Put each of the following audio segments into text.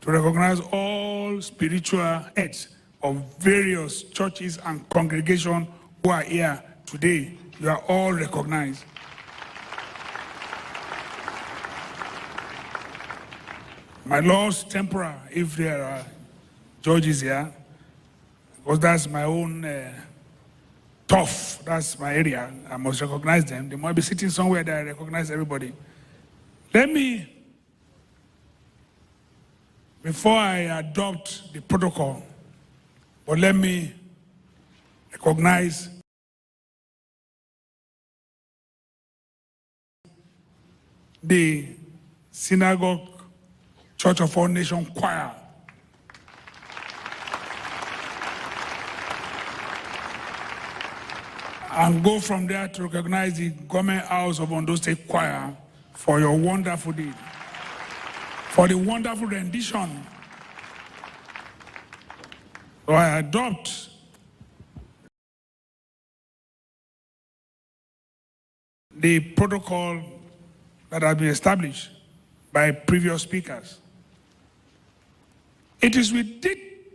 to recognize all spiritual heads of various churches and congregations who are here today. You are all recognized. My Lord's Temporal, if there are judges here, because that's my own turf, that's my area, I must recognize them. They might be sitting somewhere that I recognize everybody. Let me, before I adopt the protocol, but let me recognize the Synagogue Church of All Nations Choir. And go from there to recognize the Government House of Ondo State Choir for your wonderful deed, for the wonderful rendition. So I adopt the protocol that has been established by previous speakers. It is with deep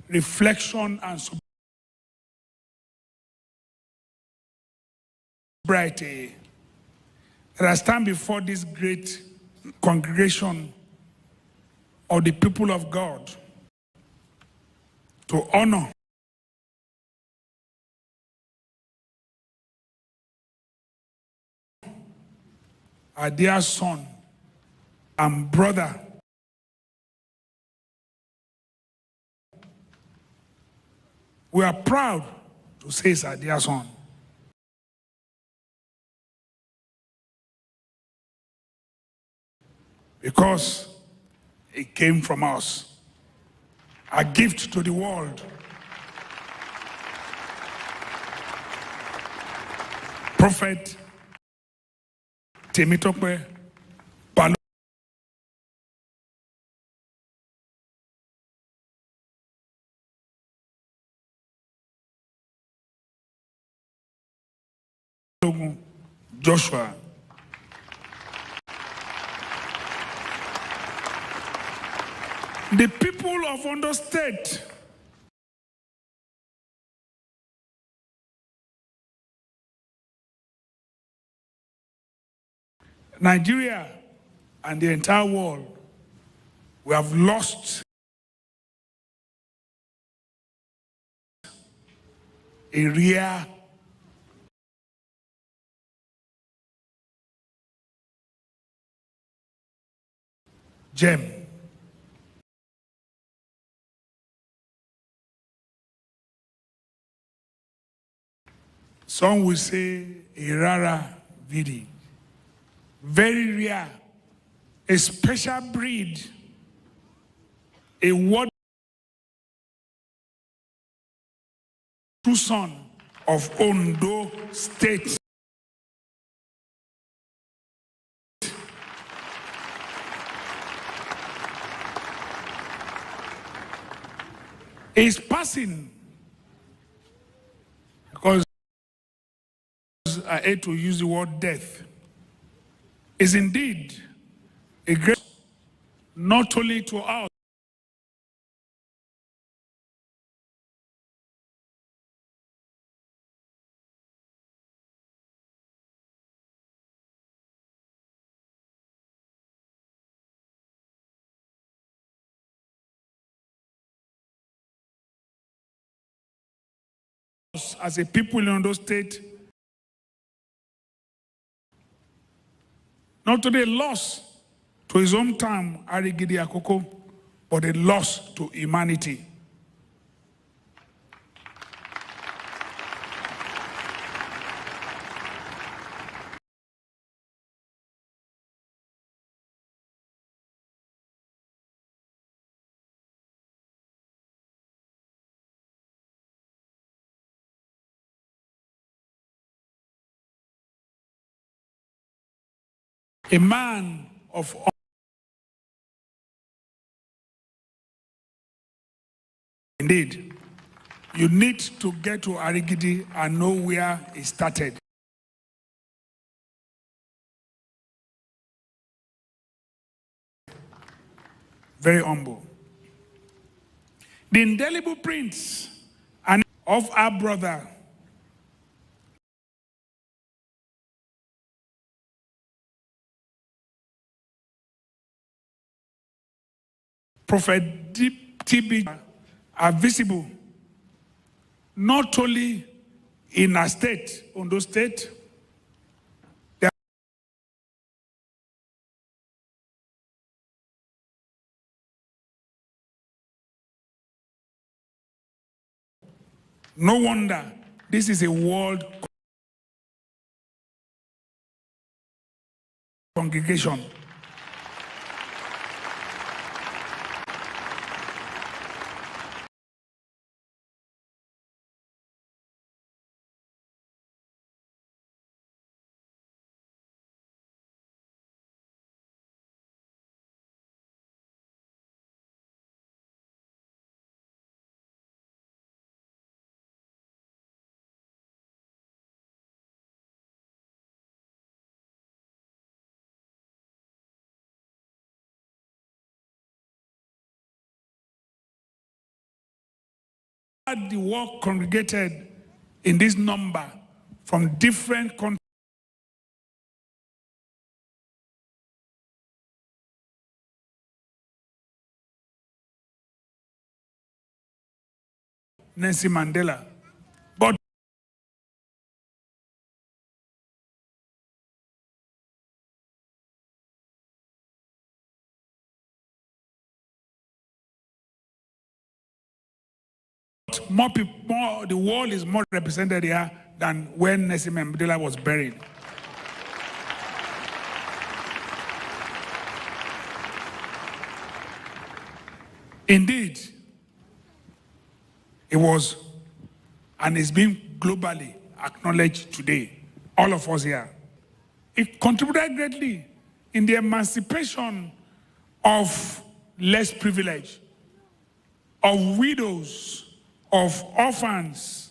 reflection and sobriety that I stand before this great congregation of the people of God to honor our dear son and brother, we are proud to say it's our dear son. Because it came from us, a gift to the world. Prophet Temitope Joshua. The people of Ondo State Nigeria and the entire world, we have lost a rare gem. Some will say a rara vidi, very rare, a special breed, a word true son of Ondo State. Is passing, because I hate to use the word death, is indeed a great, not only to us, as a people in Ondo State, not only a loss to his hometown, Arigidi Akoko, but a loss to humanity. A man of indeed, you need to get to Arigidi and know where it started. very humble. The indelible prints of our brother, Prophet TB, are visible not only in our state, Ondo State, no wonder this is a world congregation. The work congregated in this number from different countries. Nelson Mandela. But more people, the world is more represented here than when Nelson Mandela was buried. Indeed, it was and is being globally acknowledged today, all of us here. It contributed greatly in the emancipation of less privileged, of widows, of orphans,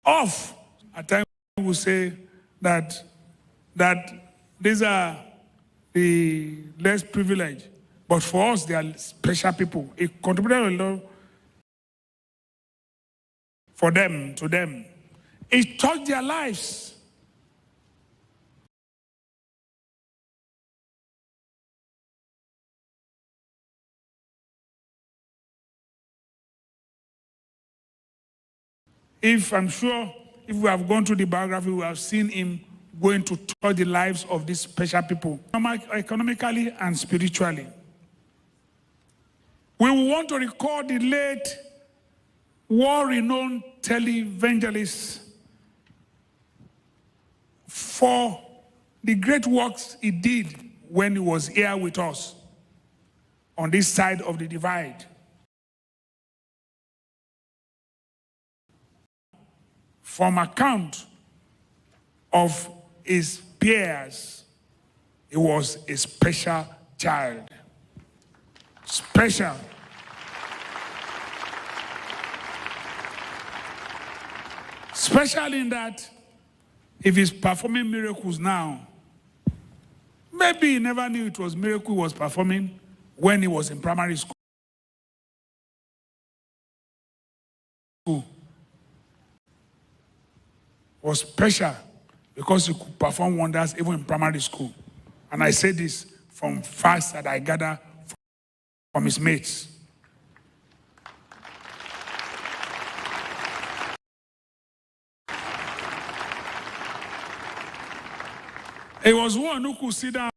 off. At times we will say that these are the less privileged, but for us they are special people. It contributed a lot for them, to them. It touched their lives. I'm sure if we have gone through the biography, we have seen him going to touch the lives of these special people, economically and spiritually. We want to record the late war-renowned televangelist for the great works he did when he was here with us on this side of the divide. From account of his peers, he was a special child. Special. Special in that if he's performing miracles now, maybe he never knew it was miracle he was performing when he was in primary school. Was special because he could perform wonders even in primary school. And I say this from facts that I gather from his mates. He was one who could sit down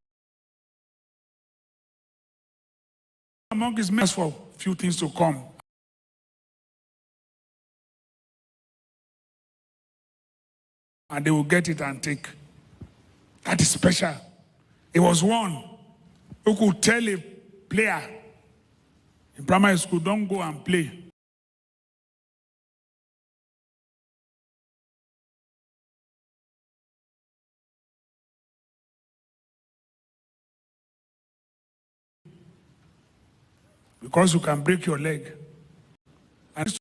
among his mates for a few things to come. And they will get it and take. That is special. It was one who could tell a player in primary school, don't go and play. because you can break your leg. And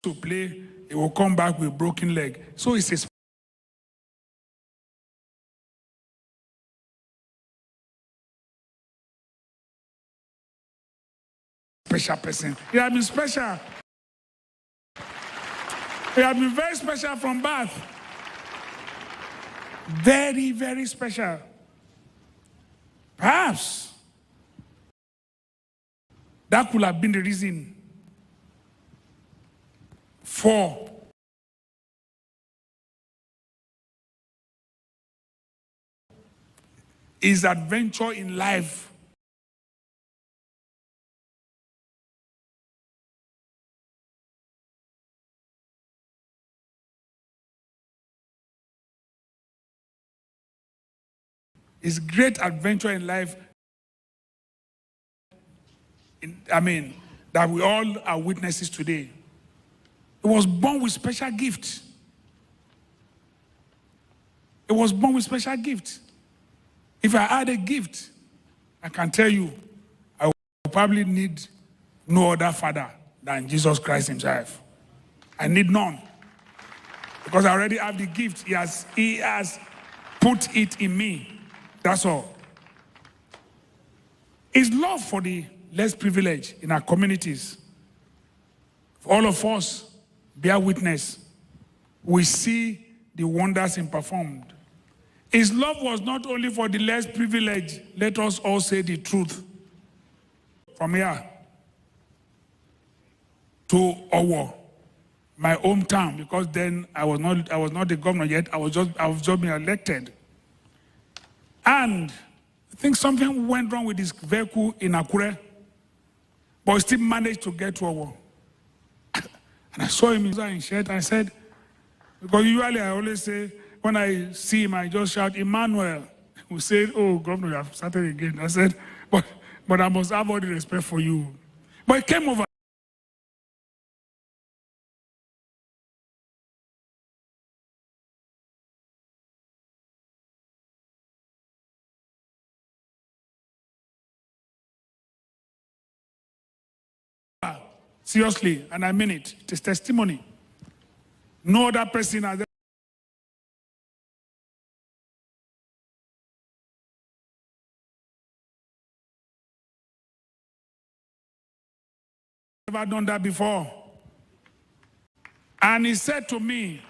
to play, he will come back with broken leg. So it's a special person. He has been special. He has been very special from birth. Very, very special. Perhaps that could have been the reason for his adventure in life. His great adventure in life, that we all are witnesses today. He was born with special gifts. He was born with special gifts. If I had a gift, I can tell you, I would probably need no other father than Jesus Christ himself. I need none. Because I already have the gift. He has put it in me. That's all. His love for the less privileged in our communities, for all of us, bear witness. We see the wonders he performed. His love was not only for the less privileged. Let us all say the truth. From here to Owo, my hometown, because then I was not the governor yet. I was just being elected. And I think something went wrong with his vehicle in Akure, but he still managed to get to Owo. And I saw him in shirt. I said, because usually I always say, when I see him, I just shout, Emmanuel. He said, oh, Governor, you have started again. I said, but I must have all the respect for you. But he came over. Seriously, and I mean it. It is testimony. No other person has ever done that before. And he said to me,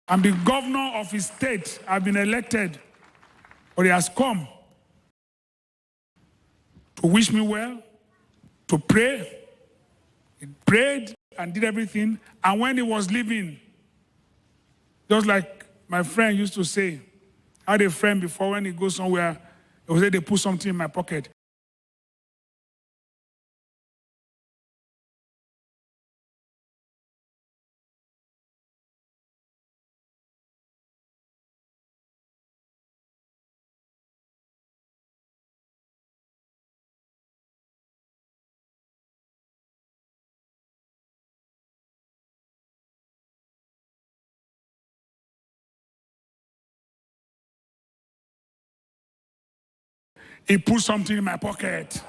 I'm the governor of his state. I've been elected. But he has come to wish me well, to pray. He prayed and did everything. And when he was leaving, just like my friend used to say, I had a friend before, when he goes somewhere, he would say they put something in my pocket. He put something in my pocket.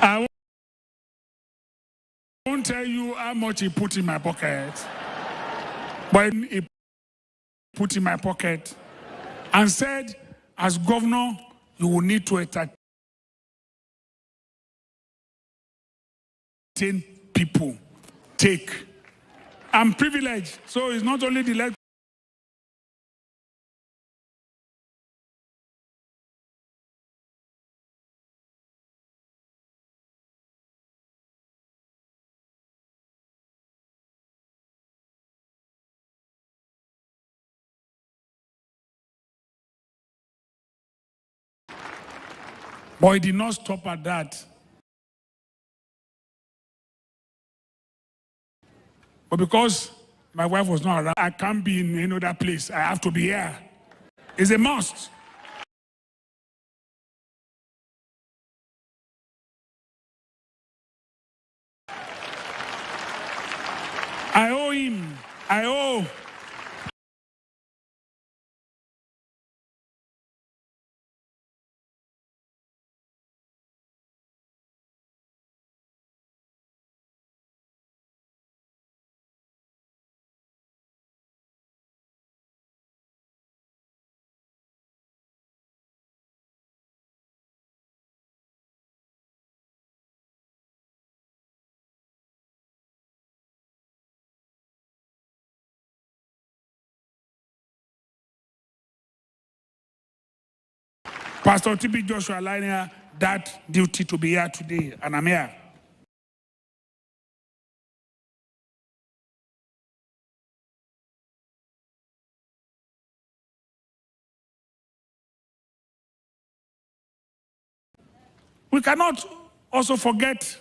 I won't tell you how much he put in my pocket. But he put in my pocket and said, as governor, you will need to entertain people. Take. I'm privileged, so it's not only the left. But he did not stop at that. But because my wife was not around, I can't be in another place. I have to be here. It's a must. I owe him. I owe. Pastor T.B. Joshua Linear that duty to be here today, and I'm here. We cannot also forget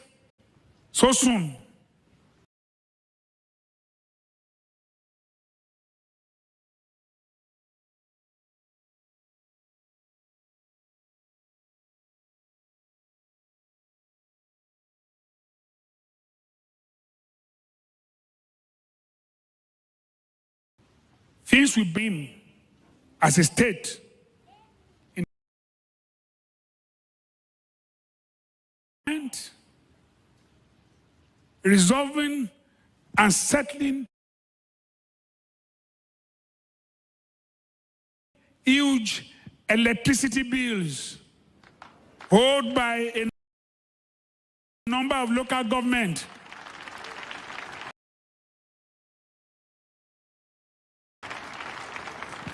so soon things will be as a state in resolving and settling huge electricity bills owed by a number of local government.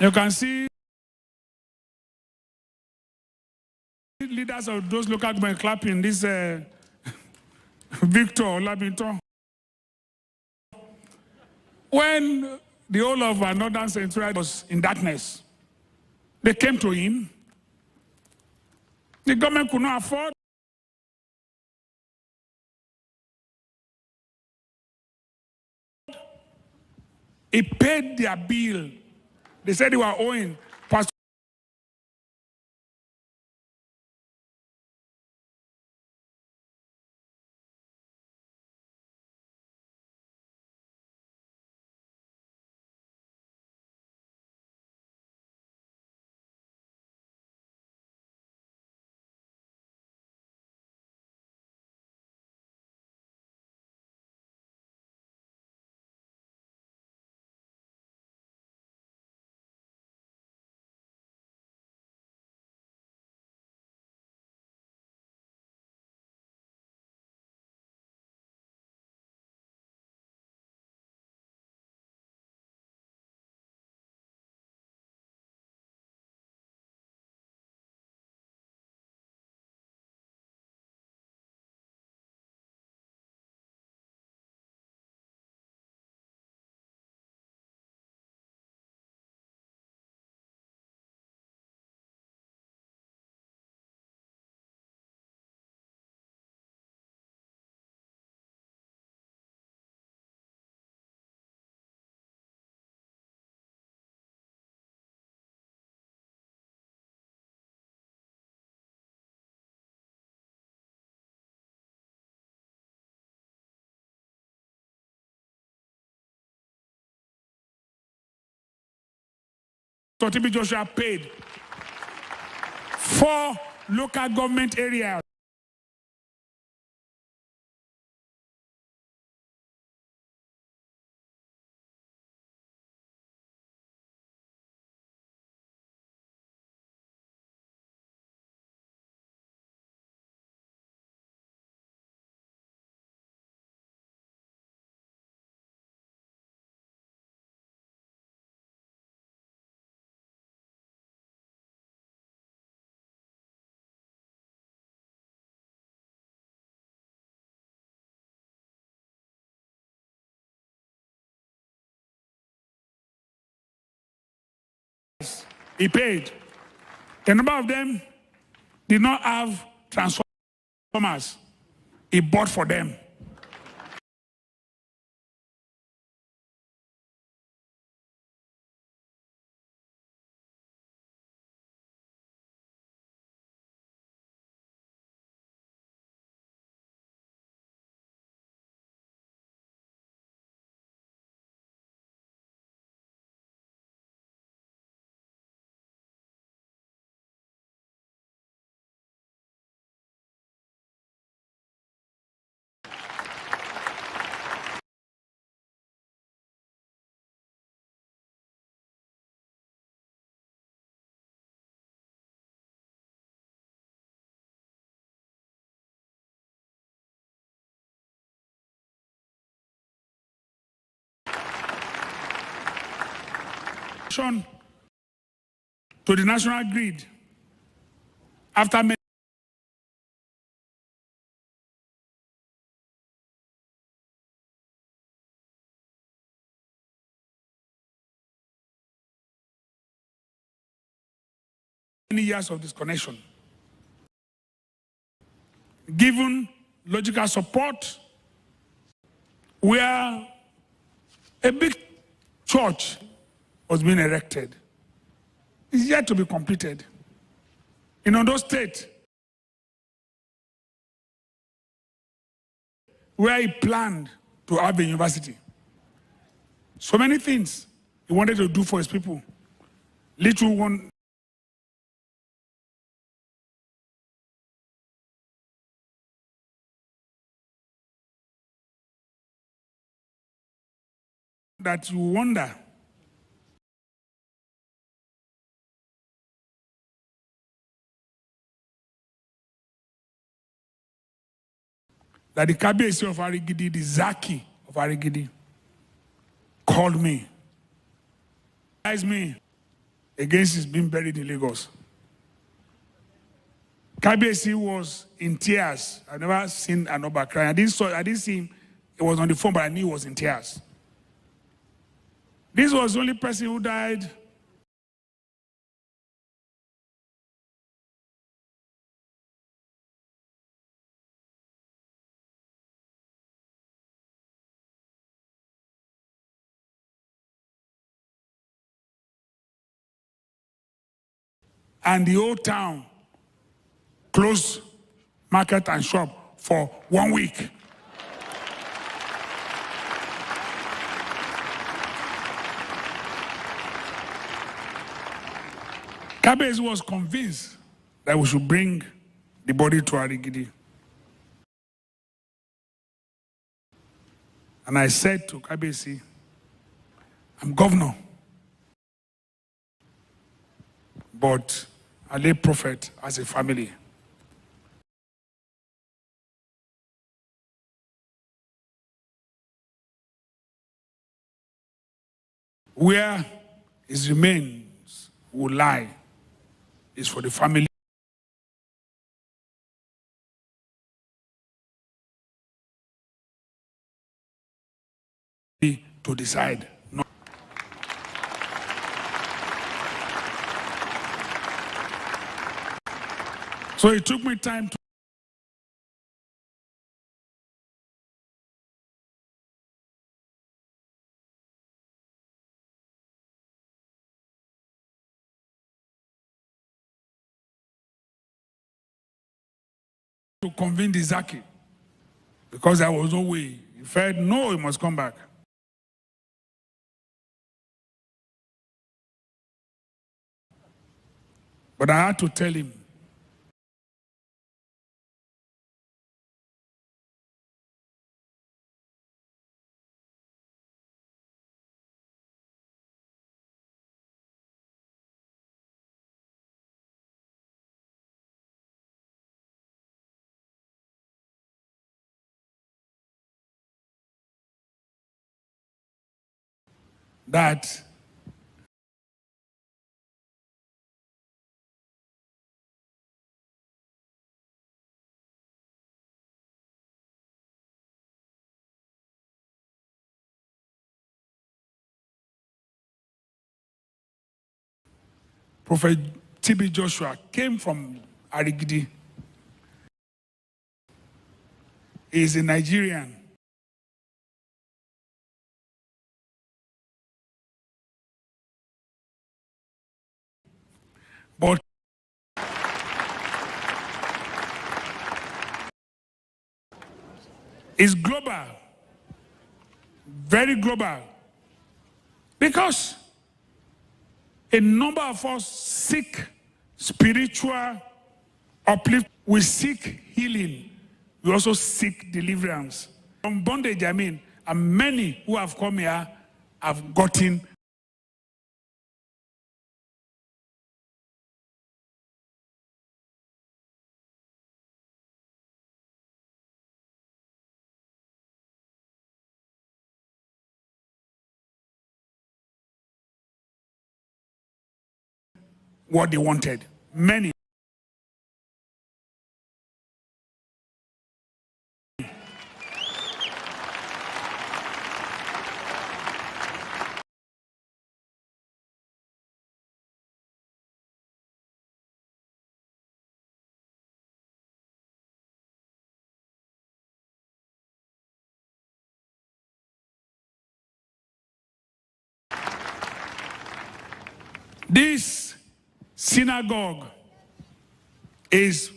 You can see leaders of those local government clapping this Victor Labinton. When the whole of our northern central was in darkness, they came to him. The government could not afford. He paid their bill. They said they were owing. Pastor T.B. Joshua paid 4 local government areas he paid. A number of them did not have transformers. He bought for them. to the national grid after many years of disconnection. Given logical support, where a big church was being erected, is yet to be completed. In Ondo State, where he planned to have a university. So many things he wanted to do for his people. Little one that you wonder that the Kabiyesi of Arigidi, the Zaki of Arigidi, called me, advised me against his being buried in Lagos. Kabiyesi was in tears. I've never seen an Oba cry. I didn't see him. It was on the phone, but I knew he was in tears. This was the only person who died and the whole town closed market and shop for 1 week. Kabiyesi was convinced that we should bring the body to Arigidi. And I said to Kabiyesi, I'm governor, but a lay prophet has a family. Where his remains will lie is for the family to decide. No. So it took me time to convene the Zaki because there was no way. He felt, no, he must come back. But I had to tell him, that Prophet TB Joshua came from Arigidi. He is a Nigerian. But it's global, very global, because a number of us seek spiritual uplift. We seek healing. We also seek deliverance. From bondage, and many who have come here have gotten what they wanted. Many. This synagogue is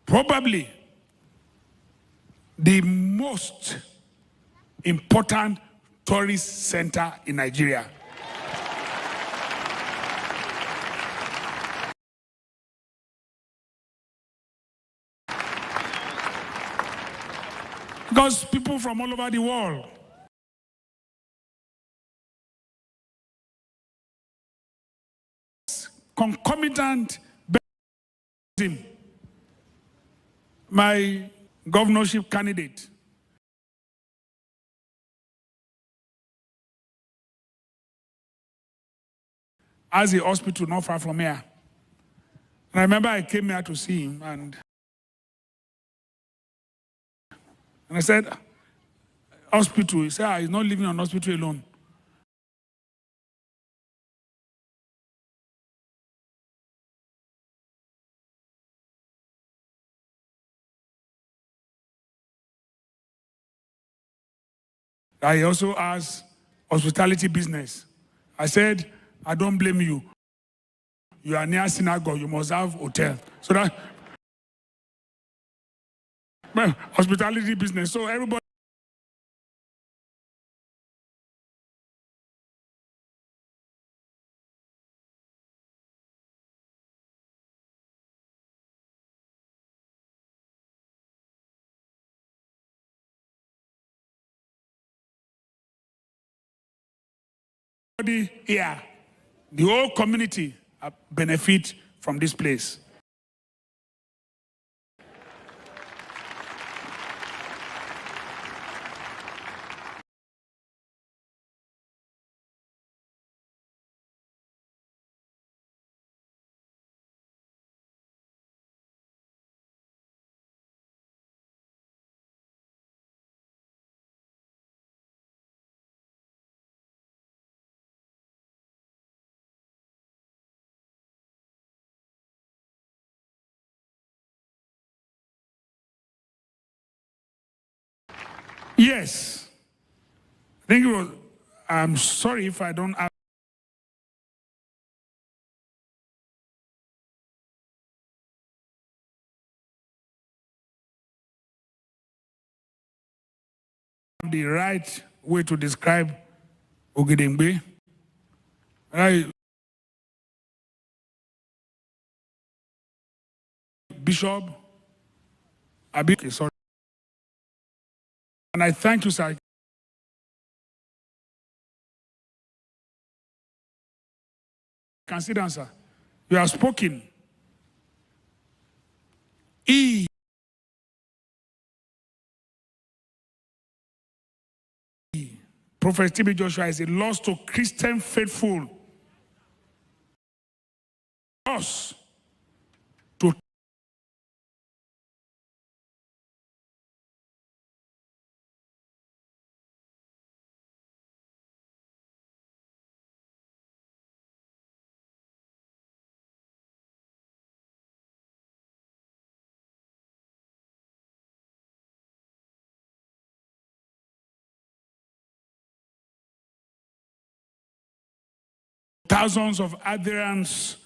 probably the most important tourist center in Nigeria. Because people from all over the world concomitant my governorship candidate has a hospital not far from here. And I remember I came here to see him and I said, hospital. He said, he's not living on hospital alone. I also has hospitality business. I said, I don't blame you. You are near synagogue, you must have hotel. So that hospitality business. So everybody here, the whole community benefit from this place. Yes. I think it was, I'm sorry if I don't have the right way to describe Ogedengbe. Bishop, okay, sorry. And I thank you, sir. I can sit down, sir. You have spoken. Prophet TB Joshua is a loss to Christian faithful. Loss to thousands of adherents